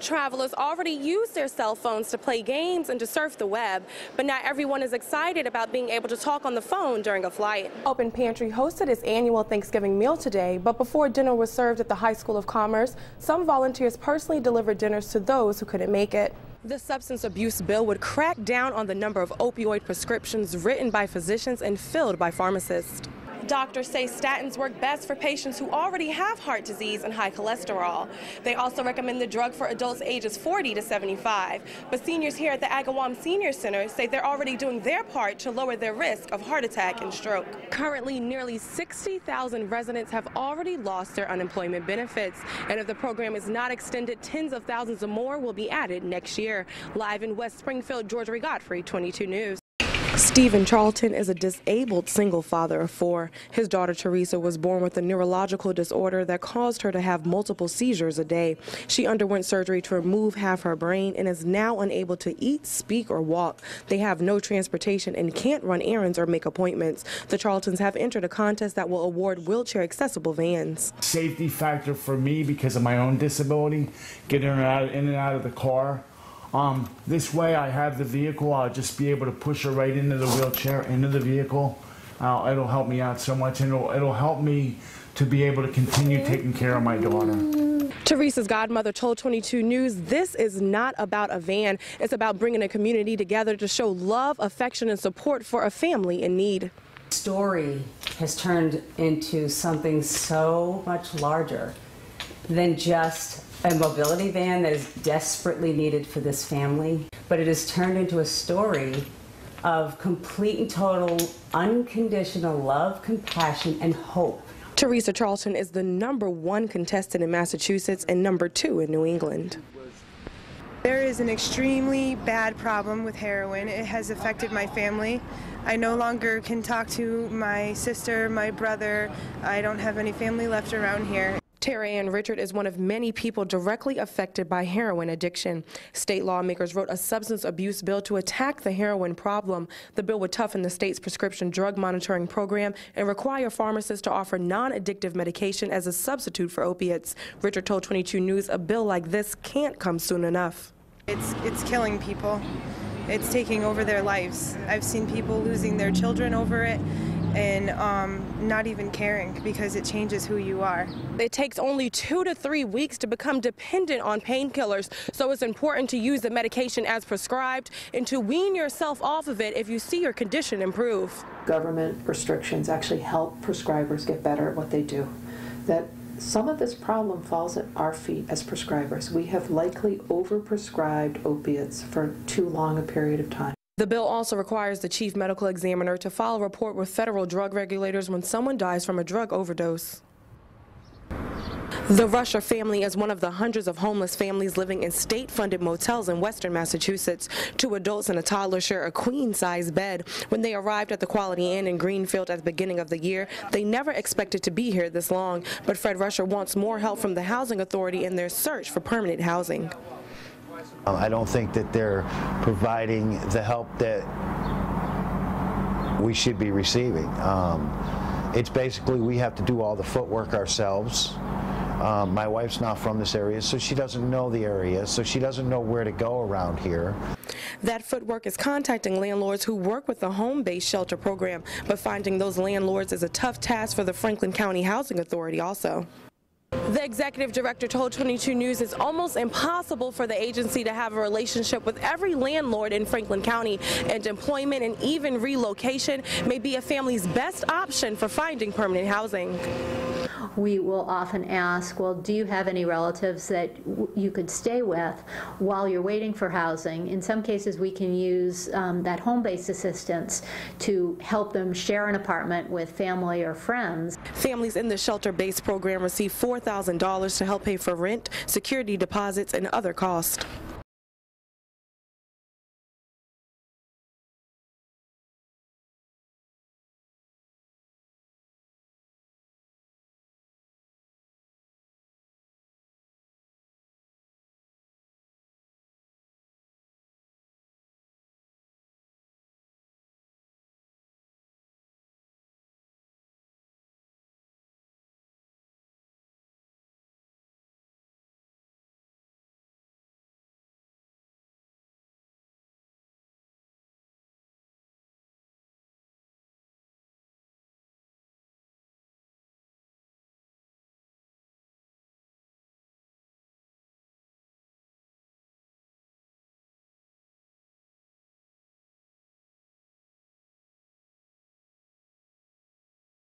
Travelers already use their cell phones to play games and to surf the web, but not everyone is excited about being able to talk on the phone during a flight. Open Pantry hosted its annual Thanksgiving meal today, but before dinner was served at the High School of Commerce, some volunteers personally delivered dinners to those who couldn't make it. The substance abuse bill would crack down on the number of opioid prescriptions written by physicians and filled by pharmacists. Doctors say statins work best for patients who already have heart disease and high cholesterol. They also recommend the drug for adults ages 40 to 75. But seniors here at the Agawam Senior Center say they're already doing their part to lower their risk of heart attack and stroke. Currently, nearly 60,000 residents have already lost their unemployment benefits. And if the program is not extended, tens of thousands of more will be added next year. Live in West Springfield, Georgiaree Godfrey, 22 News. Stephen Charlton is a disabled single father of 4. His daughter Teresa was born with a neurological disorder that caused her to have multiple seizures a day. She underwent surgery to remove half her brain and is now unable to eat, speak, or walk. They have no transportation and can't run errands or make appointments. The Charltons have entered a contest that will award wheelchair-accessible vans. Safety factor for me because of my own disability, getting in and out of the car. This way I have the vehicle, I'll just be able to push her right into the wheelchair, into the vehicle. It'll help me out so much, and it'll help me to be able to continue taking care of my daughter. Teresa's godmother told 22 News this is not about a van, it's about bringing a community together to show love, affection, and support for a family in need. The story has turned into something so much larger than just a mobility van that is desperately needed for this family, but it has turned into a story of complete and total unconditional love, compassion, and hope. Teresa Charlton is the #1 contestant in Massachusetts and #2 in New England. There is an extremely bad problem with heroin. It has affected my family. I no longer can talk to my sister, my brother. I don't have any family left around here. Tara Ann Richard is one of many people directly affected by heroin addiction. State lawmakers wrote a substance abuse bill to attack the heroin problem. The bill would toughen the state's prescription drug monitoring program and require pharmacists to offer non-addictive medication as a substitute for opiates. Richard told 22 News a bill like this can't come soon enough. It's killing people. It's taking over their lives. I've seen people losing their children over it and not even caring because it changes who you are. It takes only 2 to 3 weeks to become dependent on painkillers, so it's important to use the medication as prescribed and to wean yourself off of it if you see your condition improve. Government restrictions actually help prescribers get better at what they do. That some of this problem falls at our feet as prescribers. We have likely overprescribed opiates for too long a period of time. The bill also requires the chief medical examiner to file a report with federal drug regulators when someone dies from a drug overdose. The Rusher family is one of the hundreds of homeless families living in state-funded motels in western Massachusetts. 2 adults and a toddler share a queen-size bed. When they arrived at the Quality Inn in Greenfield at the beginning of the year, they never expected to be here this long. But Fred Rusher wants more help from the Housing Authority in their search for permanent housing. I don't think that they're providing the help that we should be receiving. It's basically we have to do all the footwork ourselves. My wife's not from this area, so she doesn't know the area, so she doesn't know where to go around here. That footwork is contacting landlords who work with the home-based shelter program, but finding those landlords is a tough task for the Franklin County Housing Authority also. The executive director told 22 News it's almost impossible for the agency to have a relationship with every landlord in Franklin County, and employment and even relocation may be a family's best option for finding permanent housing. We will often ask, well, do you have any relatives that you could stay with while you're waiting for housing? In some cases, we can use that home-based assistance to help them share an apartment with family or friends. Families in the shelter-based program receive $4,000 to help pay for rent, security deposits, and other costs.